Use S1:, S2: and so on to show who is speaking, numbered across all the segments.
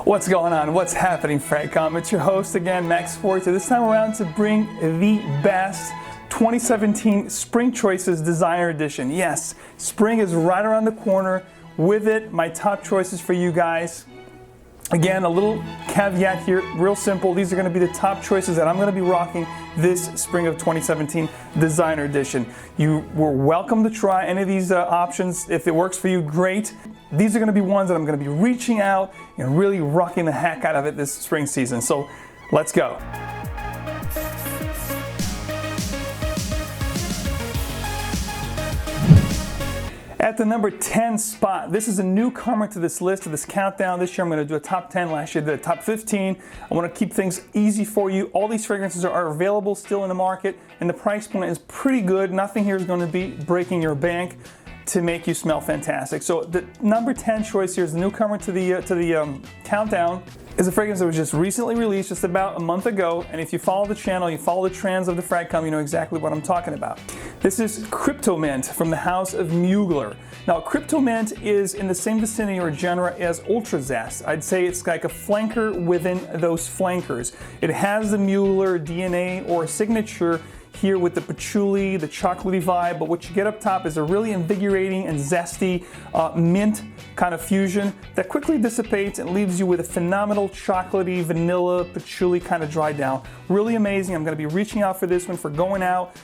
S1: What's going on? What's happening, Fragcom? It's your host again, Max Forte. This time around to bring the best 2017 Spring Choices Designer Edition. Yes, spring is right around the corner. With it, my top choices for you guys. Again, a little caveat here, real simple. These are going to be the top choices that I'm going to be rocking this spring of 2017 Designer Edition. You were welcome to try any of these options. If it works for you, great. These are going to be ones that I'm going to be reaching out and really rocking the heck out of it this spring season. So let's go. At the number 10 spot, this is a newcomer to this list, to this countdown. This year I'm going to do a top 10. Last year I did a top 15. I want to keep things easy for you. All these fragrances are available still in the market, and the price point is pretty good. Nothing here is going to be breaking your bank to make you smell fantastic. So the number 10 choice here is the newcomer to the countdown. Is a fragrance that was just recently released just about a month ago, and if you follow the channel, you follow the trends of the Fragcom, you know exactly what I'm talking about. This is Crypto Mint from the house of Mugler. Now, Crypto Mint is in the same vicinity or genre as Ultra Zest. I'd say it's like a flanker within those flankers. It has the Mueller DNA or signature here with the patchouli, the chocolatey vibe, but what you get up top is a really invigorating and zesty mint kind of fusion that quickly dissipates and leaves you with a phenomenal chocolatey, vanilla, patchouli kind of dry down. Really amazing. I'm going to be reaching out for this one for going out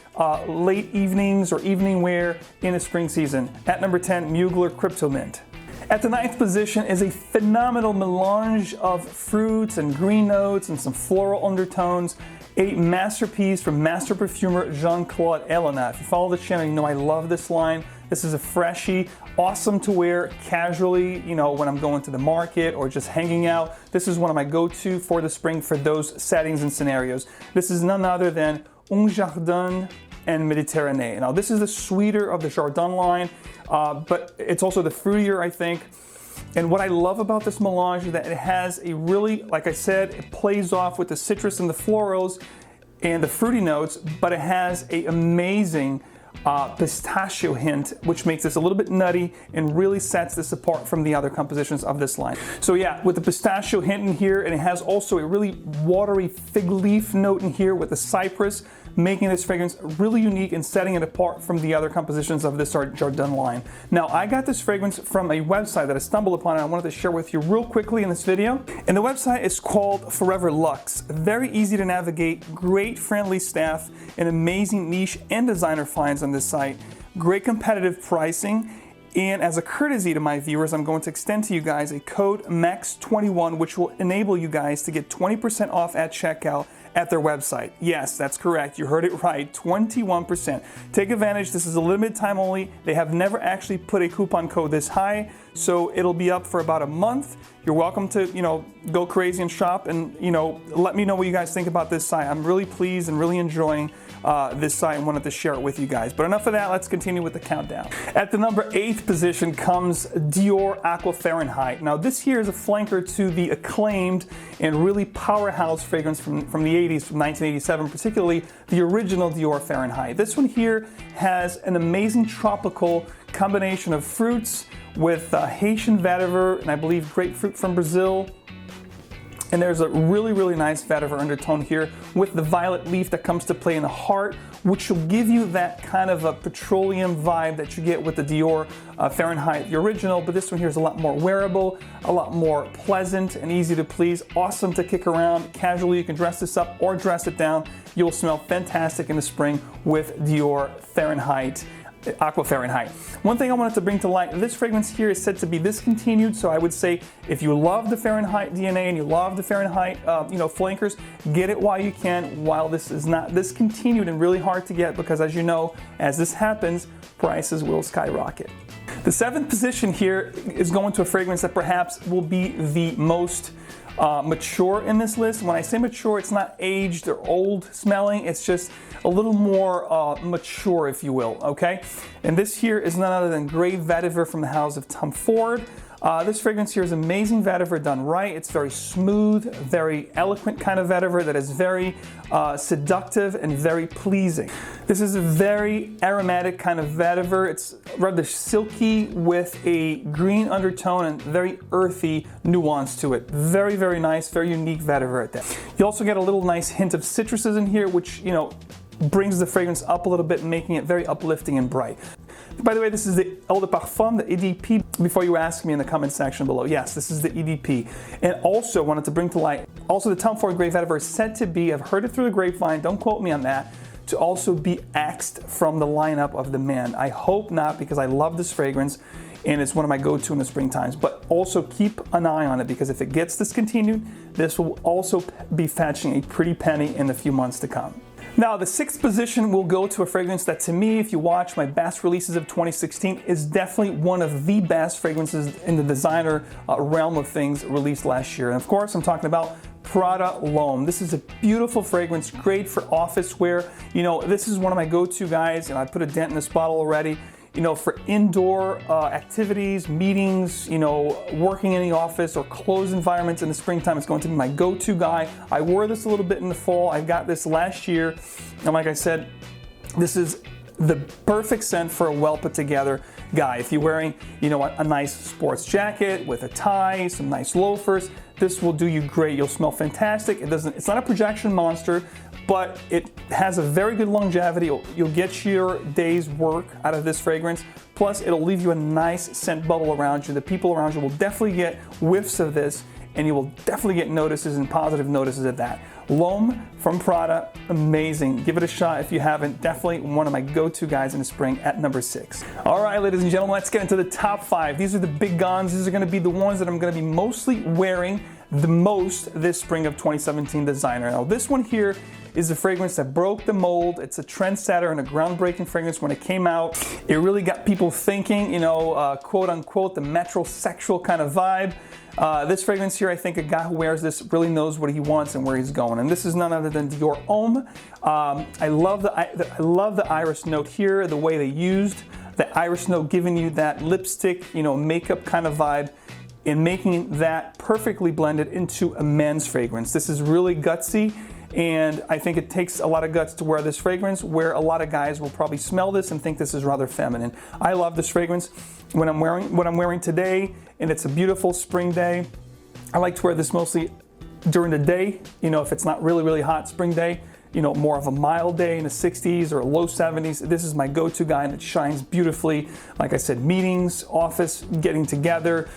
S1: late evenings or evening wear in the spring season. At number 10, Mugler Crypto Mint. At the 9th position is a phenomenal melange of fruits and green notes and some floral undertones. A masterpiece from master perfumer Jean-Claude Ellena. If you follow the channel, you know I love this line. This is a freshie, awesome to wear casually, you know, when I'm going to the market or just hanging out. This is one of my go-to for the spring for those settings and scenarios. This is none other than Un Jardin and Méditerranée. Now, this is the sweeter of the Jardin line, but it's also the fruitier, I think. And what I love about this melange is that it has a really, like I said, it plays off with the citrus and the florals and the fruity notes, but it has an amazing pistachio hint, which makes this a little bit nutty and really sets this apart from the other compositions of this line. So yeah, with the pistachio hint in here, and it has also a really watery fig leaf note in here with the cypress, making this fragrance really unique and setting it apart from the other compositions of this Jardin line. Now, I got this fragrance from a website that I stumbled upon and I wanted to share with you real quickly in this video. And the website is called Forever Luxe. Very easy to navigate, great friendly staff, and amazing niche and designer finds on this site. Great competitive pricing. And as a courtesy to my viewers, I'm going to extend to you guys a code MAX21, which will enable you guys to get 20% off at checkout at their website. Yes, that's correct. You heard it right, 21%. Take advantage. This is a limited time only. They have never actually put a coupon code this high, so it'll be up for about a month. You're welcome to, go crazy and shop and, let me know what you guys think about this site. I'm really pleased and really enjoying this site and wanted to share it with you guys. But enough of that, let's continue with the countdown. At the number 8th position comes Dior Acqua Fahrenheit. Now this here is a flanker to the acclaimed and really powerhouse fragrance from the 80s, from 1987, particularly the original Dior Fahrenheit. This one here has an amazing tropical combination of fruits with Haitian vetiver and I believe grapefruit from Brazil. And there's a really, really nice vetiver undertone here with the violet leaf that comes to play in the heart, which will give you that kind of a petroleum vibe that you get with the Dior Fahrenheit, the original, but this one here is a lot more wearable, a lot more pleasant and easy to please, awesome to kick around casually. You can dress this up or dress it down. You'll smell fantastic in the spring with Dior Fahrenheit. Acqua Fahrenheit. One thing I wanted to bring to light, this fragrance here is said to be discontinued, so I would say if you love the Fahrenheit DNA and you love the Fahrenheit flankers, get it while you can, while this is not discontinued and really hard to get, because as you know, as this happens, prices will skyrocket. The 7th position here is going to a fragrance that perhaps will be the most mature in this list. When I say mature, it's not aged or old smelling, it's just a little more mature, if you will, okay? And this here is none other than Grey Vetiver from the house of Tom Ford. This fragrance here is amazing vetiver done right. It's very smooth, very eloquent kind of vetiver that is very seductive and very pleasing. This is a very aromatic kind of vetiver. It's rather silky with a green undertone and very earthy nuance to it. Very, very nice, very unique vetiver at that. You also get a little nice hint of citruses in here, which, you know, brings the fragrance up a little bit, making it very uplifting and bright. By the way, this is the Eau de Parfum, the EDP. Before you ask me in the comment section below, yes, this is the EDP. And also wanted to bring to light, also the Tom Ford Grey Vetiver is said to be, I've heard it through the grapevine, don't quote me on that, to also be axed from the lineup of the man. I hope not, because I love this fragrance and it's one of my go-to in the spring times. But also keep an eye on it, because if it gets discontinued, this will also be fetching a pretty penny in the few months to come. Now, the 6th position will go to a fragrance that, to me, if you watch my best releases of 2016, is definitely one of the best fragrances in the designer realm of things released last year. And of course, I'm talking about Prada Alone. This is a beautiful fragrance, great for office wear. You know, this is one of my go-to guys, and I put a dent in this bottle already. You know, for indoor activities, meetings, you know, working in the office or closed environments in the springtime, it's going to be my go-to guy. I wore this a little bit in the fall. I got this last year. And like I said, this is the perfect scent for a well put together guy. If you're wearing, you know, a nice sports jacket with a tie, some nice loafers, this will do you great. You'll smell fantastic. It's not a projection monster, but it has a very good longevity. You'll get your day's work out of this fragrance. Plus, it'll leave you a nice scent bubble around you. The people around you will definitely get whiffs of this, and you will definitely get notices and positive notices of that. L'Homme from Prada, amazing. Give it a shot if you haven't. Definitely one of my go-to guys in the spring at number 6. All right, ladies and gentlemen, let's get into the top 5. These are the big guns. These are gonna be the ones that I'm gonna be mostly wearing the most this spring of 2017 designer. Now, this one here is a fragrance that broke the mold. It's a trendsetter and a groundbreaking fragrance when it came out. It really got people thinking, you know, quote unquote, the metrosexual kind of vibe. This fragrance here, I think a guy who wears this really knows what he wants and where he's going. And this is none other than Dior Homme. I love the iris note here, the way they used the iris note, giving you that lipstick, you know, makeup kind of vibe, and making that perfectly blended into a men's fragrance. This is really gutsy, and I think it takes a lot of guts to wear this fragrance, where a lot of guys will probably smell this and think this is rather feminine. I love this fragrance. When I'm wearing what I'm wearing today, and it's a beautiful spring day, I like to wear this mostly during the day. You know, if it's not really, really hot spring day, you know, more of a mild day in the 60s or low 70s, this is my go-to guy, and it shines beautifully. Like I said, meetings, office, getting together,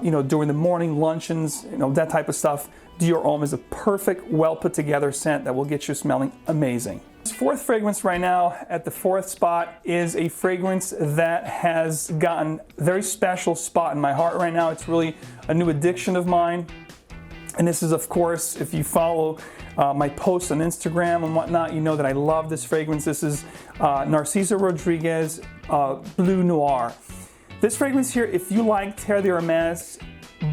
S1: you know, during the morning, luncheons, you know, that type of stuff. Dior Homme is a perfect, well put together scent that will get you smelling amazing. This 4th fragrance right now at the 4th spot is a fragrance that has gotten a very special spot in my heart right now. It's really a new addiction of mine. And this is, of course, if you follow my posts on Instagram and whatnot, you know that I love this fragrance. This is Narciso Rodriguez Bleu Noir. This fragrance here, if you like Terre d'Hermès,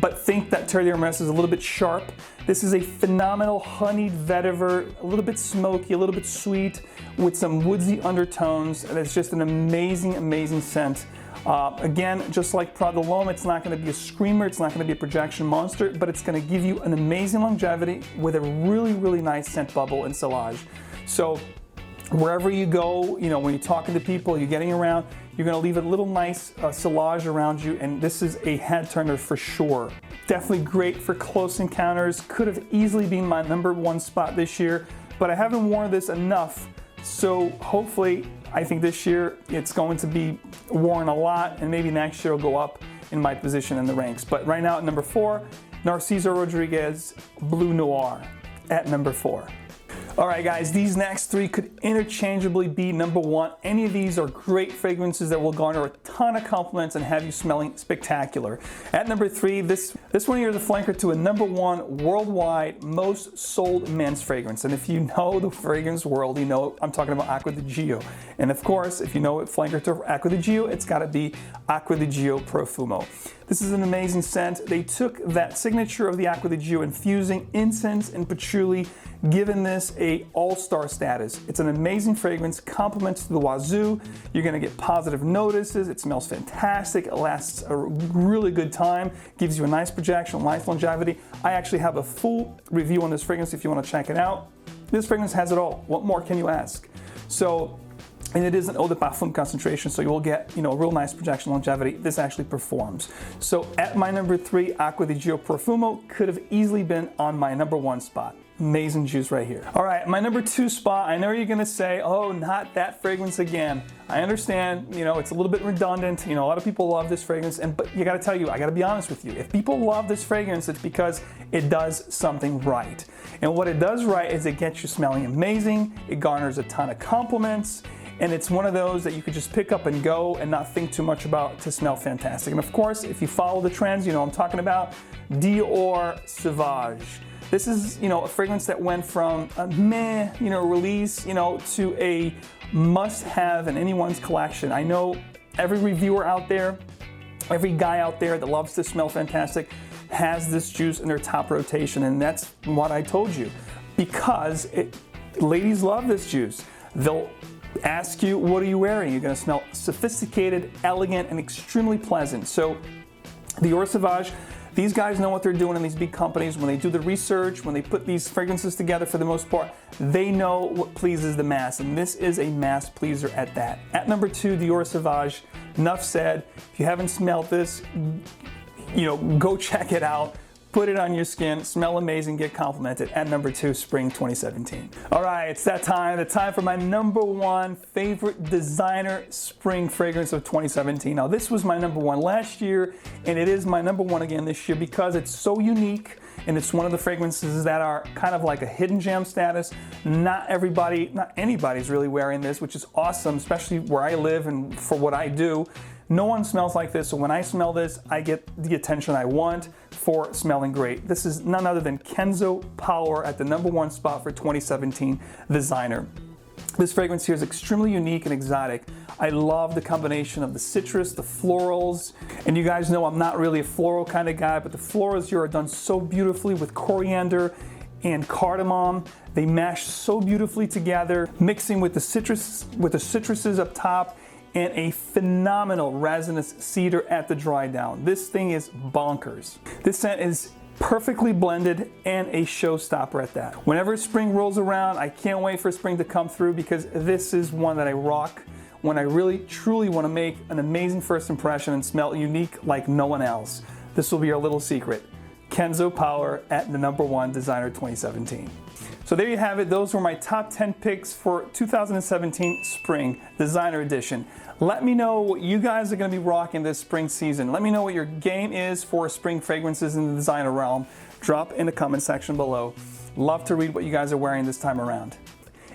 S1: but think that Terre d'Hermès is a little bit sharp, this is a phenomenal honeyed vetiver, a little bit smoky, a little bit sweet, with some woodsy undertones. It's just an amazing, amazing scent. Again, just like Prada Alone, it's not going to be a screamer, it's not going to be a projection monster, but it's going to give you an amazing longevity with a really, really nice scent bubble and sillage. So wherever you go, you know, when you're talking to people, you're getting around, you're going to leave a little nice sillage around you, and this is a head turner for sure. Definitely great for close encounters. Could have easily been my number 1 spot this year, but I haven't worn this enough. So hopefully, I think this year it's going to be worn a lot, and maybe next year it'll go up in my position in the ranks. But right now at number 4, Narciso Rodriguez Bleu Noir at number 4. All right, guys, these next 3 could interchangeably be number 1. Any of these are great fragrances that will garner a ton of compliments and have you smelling spectacular. At number 3, this one here is a flanker to a number 1 worldwide most sold men's fragrance. And if you know the fragrance world, you know I'm talking about Acqua di Gio. And of course, if you know what flanker to Acqua di Gio, it's got to be Acqua di Gio Profumo. This is an amazing scent. They took that signature of the Acqua di Gio, infusing incense and patchouli, giving this a all-star status. It's an amazing fragrance, compliments to the wazoo. You're gonna get positive notices. It smells fantastic. It lasts a really good time, gives you a nice projection, nice longevity. I actually have a full review on this fragrance if you wanna check it out. This fragrance has it all. What more can you ask? So, and it is an eau de parfum concentration, so you will get, a real nice projection longevity. This actually performs. So at my number 3, Acqua di Gio Profumo could have easily been on my number 1 spot. Amazing juice right here. All right, my number 2 spot, I know you're gonna say, oh, not that fragrance again. I understand, it's a little bit redundant. A lot of people love this fragrance, but I gotta be honest with you. If people love this fragrance, it's because it does something right. And what it does right is it gets you smelling amazing, it garners a ton of compliments, and it's one of those that you could just pick up and go and not think too much about to smell fantastic. And of course, if you follow the trends, I'm talking about Dior Survive. This is, a fragrance that went from a meh, release, to a must-have in anyone's collection. I know every reviewer out there, every guy out there that loves to smell fantastic has this juice in their top rotation, and that's what I told you. Because ladies love this juice. They'll ask you, what are you wearing? You're gonna smell sophisticated, elegant, and extremely pleasant. So Dior Survive, these guys know what they're doing in these big companies. When they do the research, when they put these fragrances together, for the most part, they know what pleases the mass, and this is a mass pleaser at that. At number 2, Dior Survive, enough said. If you haven't smelled this, go check it out. Put it on your skin, smell amazing, get complimented. At number 2, Spring 2017. All right, it's that time. The time for my number 1 favorite designer spring fragrance of 2017. Now, this was my number 1 last year, and it is my number 1 again this year because it's so unique, and it's one of the fragrances that are kind of like a hidden gem status. Not anybody's really wearing this, which is awesome, especially where I live and for what I do. No one smells like this, so when I smell this, I get the attention I want for smelling great. This is none other than Kenzo Power at the number 1 spot for 2017 designer. This fragrance here is extremely unique and exotic. I love the combination of the citrus, the florals, and you guys know I'm not really a floral kind of guy, but the florals here are done so beautifully with coriander and cardamom. They mash so beautifully together, mixing with the citruses up top, and a phenomenal resinous cedar at the dry down. This thing is bonkers. This scent is perfectly blended and a showstopper at that. Whenever spring rolls around, I can't wait for spring to come through because this is one that I rock when I really truly want to make an amazing first impression and smell unique like no one else. This will be our little secret. Kenzo Power at the number 1 designer 2017. So there you have it. Those were my top 10 picks for 2017 Spring Designer Edition. Let me know what you guys are going to be rocking this spring season. Let me know what your game is for spring fragrances in the designer realm. Drop in the comment section below. Love to read what you guys are wearing this time around.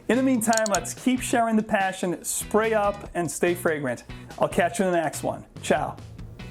S1: In the meantime, let's keep sharing the passion, spray up, and stay fragrant. I'll catch you in the next one. Ciao.